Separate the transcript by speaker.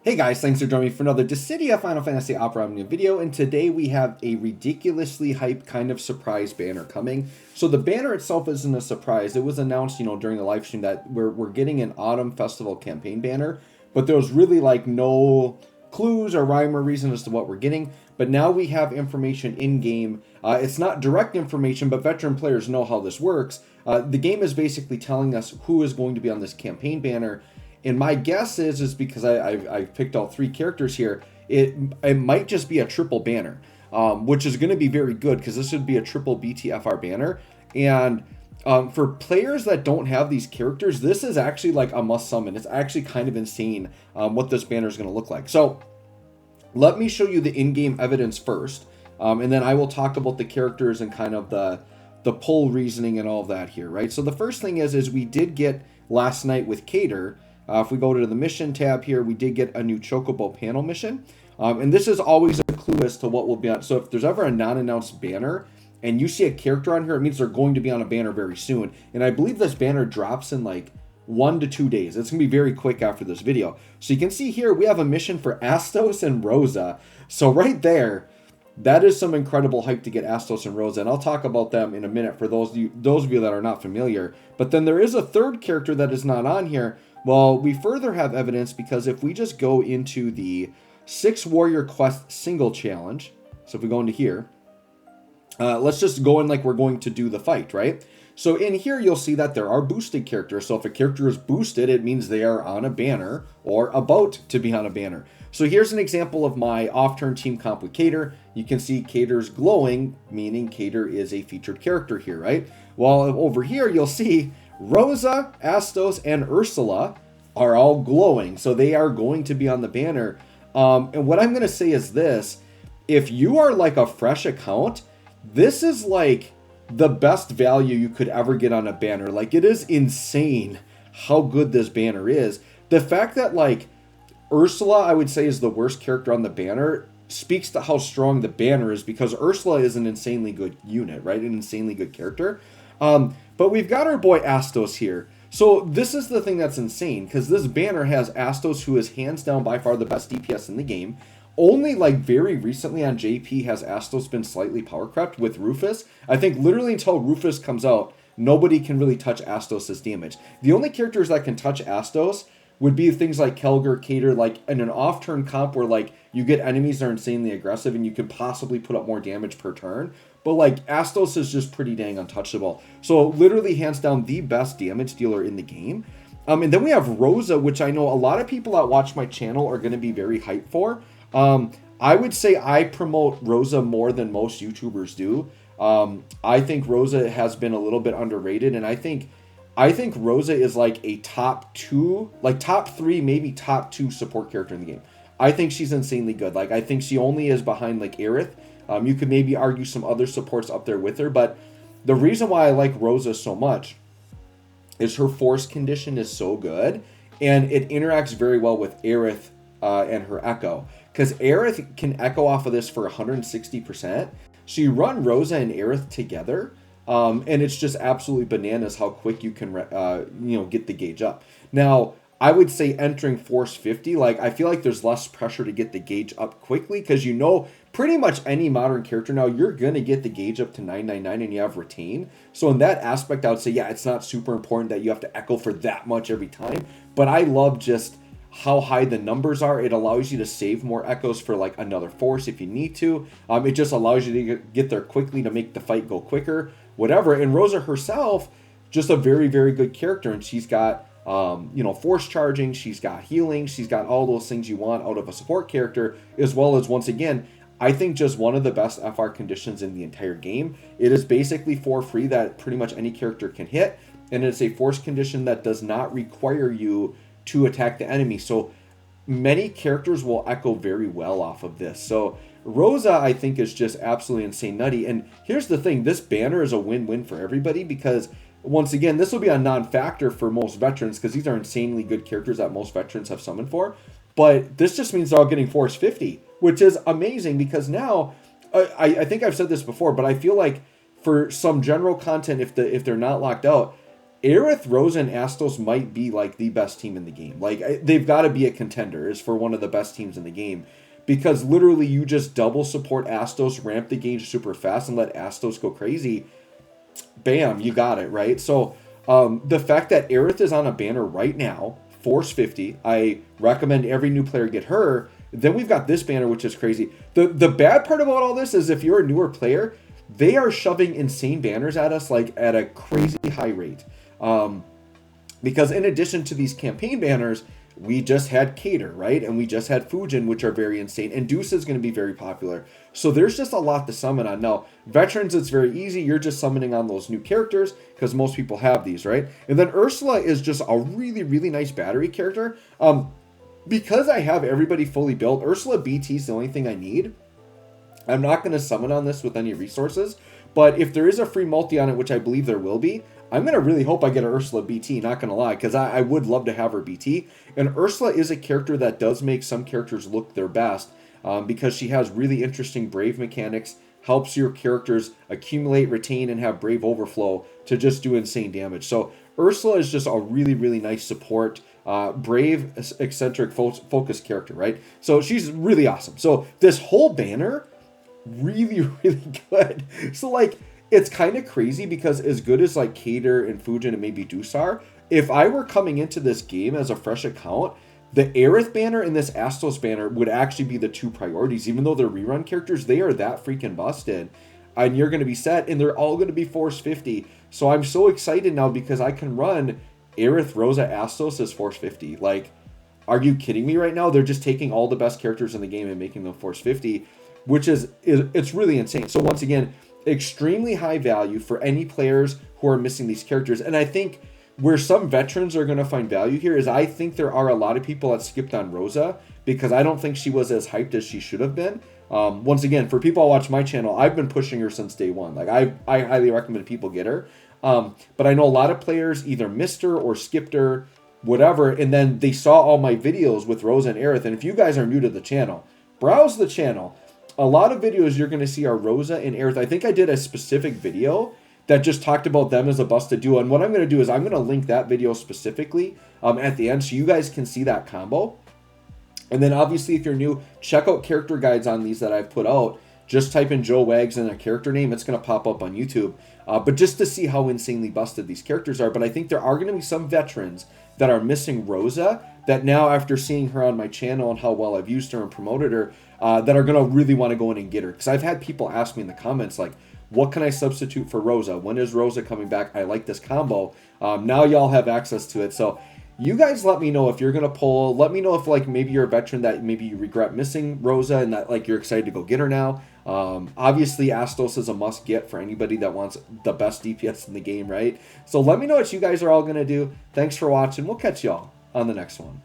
Speaker 1: Hey guys, thanks for joining me for another Dissidia Final Fantasy Opera Omnia video, and today we have a ridiculously hyped kind of surprise banner coming. So the banner itself isn't a surprise. It was announced, during the live stream that we're getting an Autumn Festival campaign banner, but there was really like no clues or rhyme or reason as to what we're getting. But now we have information in-game. It's not direct information, but veteran players know how this works. The game is basically telling us who is going to be on this campaign banner. And my guess is because I've picked out 3 characters here, it might just be a triple banner, which is going to be very good because this would be a triple BTFR banner. And for players that don't have these characters, this is actually like a must summon. It's actually kind of insane what this banner is going to look like. So let me show you the in-game evidence first, and then I will talk about the characters and kind of the pull reasoning and all of that here, right? So the first thing is we did get last night with Cater. If we go to the mission tab here, we did get a new Chocobo panel mission. And this is always a clue as to what will be on. So if there's ever a non-announced banner and you see a character on here, it means they're going to be on a banner very soon. And I believe this banner drops in like 1 to 2 days. It's going to be very quick after this video. So you can see here, we have a mission for Astos and Rosa. So right there, that is some incredible hype to get Astos and Rosa, and I'll talk about them in a minute for those of you that are not familiar. But then there is a third character that is not on here. Well, we further have evidence because if we just go into the 6 Warrior Quest single challenge, so if we go into here, let's just go in like we're going to do the fight, right? So in here, you'll see that there are boosted characters. So if a character is boosted, it means they are on a banner or about to be on a banner. So here's an example of my off-turn team comp with Cater. You can see Cater's glowing, meaning Cater is a featured character here, right? Well, over here, you'll see Rosa, Astos, and Ursula are all glowing. So they are going to be on the banner. And what I'm going to say is this. If you are like a fresh account, this is like the best value you could ever get on a banner. Like, it is insane how good this banner is. The fact that like Ursula, I would say, is the worst character on the banner speaks to how strong the banner is, because Ursula is an insanely good unit, right? An insanely good character. But we've got our boy Astos here. So this is the thing that's insane, because this banner has Astos, who is hands down by far the best DPS in the game. Only like very recently on JP has Astos been slightly power crept with Rufus. I think literally until Rufus comes out, nobody can really touch Astos' damage. The only characters that can touch Astos would be things like Kelger, Cater, like in an off-turn comp where like you get enemies that are insanely aggressive and you could possibly put up more damage per turn. But like Astos is just pretty dang untouchable. So literally hands down the best damage dealer in the game. And then we have Rosa, which I know a lot of people that watch my channel are going to be very hyped for. I would say I promote Rosa more than most YouTubers do. I think Rosa has been a little bit underrated, and I think Rosa is like a top 2, like top 3, maybe top 2 support character in the game. I think she's insanely good. Like, I think she only is behind like Aerith. You could maybe argue some other supports up there with her, but the reason why I like Rosa so much is her force condition is so good, and it interacts very well with Aerith and her Echo. Because Aerith can Echo off of this for 160%. So you run Rosa and Aerith together, and it's just absolutely bananas how quick you can get the gauge up. Now, I would say entering Force 50, like I feel like there's less pressure to get the gauge up quickly, because pretty much any modern character now, you're going to get the gauge up to 999 and you have Retain. So in that aspect, I would say, yeah, it's not super important that you have to Echo for that much every time. But I love just how high the numbers are. It allows you to save more echoes for like another force if you need to. It just allows you to get there quickly to make the fight go quicker, whatever. And Rosa herself, just a very, very good character. And she's got, force charging, she's got healing, she's got all those things you want out of a support character, as well as, once again, I think just one of the best FR conditions in the entire game. It is basically for free that pretty much any character can hit, and it's a force condition that does not require you to attack the enemy. So many characters will Echo very well off of this. So Rosa, I think, is just absolutely insane nutty. And here's the thing, this banner is a win-win for everybody, because once again, this will be a non-factor for most veterans, because these are insanely good characters that most veterans have summoned for. But this just means they're all getting Force 50, which is amazing, because now, I think I've said this before, but I feel like for some general content, if they're not locked out, Aerith, Rosa, and Astos might be like the best team in the game. Like, they've got to be a contender is for one of the best teams in the game, because literally you just double support Astos, ramp the gauge super fast, and let Astos go crazy. Bam, you got it, right? So the fact that Aerith is on a banner right now, Force 50, I recommend every new player get her. Then we've got this banner, which is crazy. The bad part about all this is if you're a newer player, they are shoving insane banners at us like at a crazy high rate. Because in addition to these campaign banners, we just had Cater, right? And we just had Fujin, which are very insane. And Deuce is going to be very popular. So there's just a lot to summon on. Now, Veterans, it's very easy. You're just summoning on those new characters because most people have these, right? And then Ursula is just a really, really nice battery character. Because I have everybody fully built, Ursula BT is the only thing I need. I'm not going to summon on this with any resources. But if there is a free multi on it, which I believe there will be, I'm going to really hope I get an Ursula BT, not going to lie, because I would love to have her BT. And Ursula is a character that does make some characters look their best because she has really interesting Brave mechanics, helps your characters accumulate, retain, and have Brave overflow to just do insane damage. So Ursula is just a really, really nice support, brave, eccentric, focused character, right? So she's really awesome. So this whole banner, really, really good. So like, it's kind of crazy because as good as like Cater and Fujin and maybe Dusar, if I were coming into this game as a fresh account, the Aerith banner and this Astos banner would actually be the two priorities. Even though they're rerun characters, they are that freaking busted. And you're going to be set, and they're all going to be Force 50. So I'm so excited now because I can run Aerith, Rosa, Astos as Force 50. Like, are you kidding me right now? They're just taking all the best characters in the game and making them Force 50, which it's really insane. So once again, extremely high value for any players who are missing these characters. And I think where some veterans are going to find value here is I think there are a lot of people that skipped on Rosa because I don't think she was as hyped as she should have been. Once again, for people who watch my channel, I've been pushing her since day one. Like I highly recommend people get her. But I know a lot of players either missed her or skipped her, whatever, and then they saw all my videos with Rosa and Aerith. And if you guys are new to the channel, browse the channel. A lot of videos you're going to see are Rosa and Aerith. I think I did a specific video that just talked about them as a busted duo. And what I'm going to do is I'm going to link that video specifically at the end so you guys can see that combo. And then obviously if you're new, check out character guides on these that I've put out. Just type in Joe Wags and a character name. It's going to pop up on YouTube. But just to see how insanely busted these characters are. But I think there are going to be some veterans that are missing Rosa that now after seeing her on my channel and how well I've used her and promoted her, that are going to really want to go in and get her. Because I've had people ask me in the comments, like, what can I substitute for Rosa? When is Rosa coming back? I like this combo. Now y'all have access to it. So you guys let me know if you're going to pull. Let me know if, like, maybe you're a veteran that maybe you regret missing Rosa and that, like, you're excited to go get her now. Obviously, Astos is a must-get for anybody that wants the best DPS in the game, right? So let me know what you guys are all going to do. Thanks for watching. We'll catch y'all on the next one.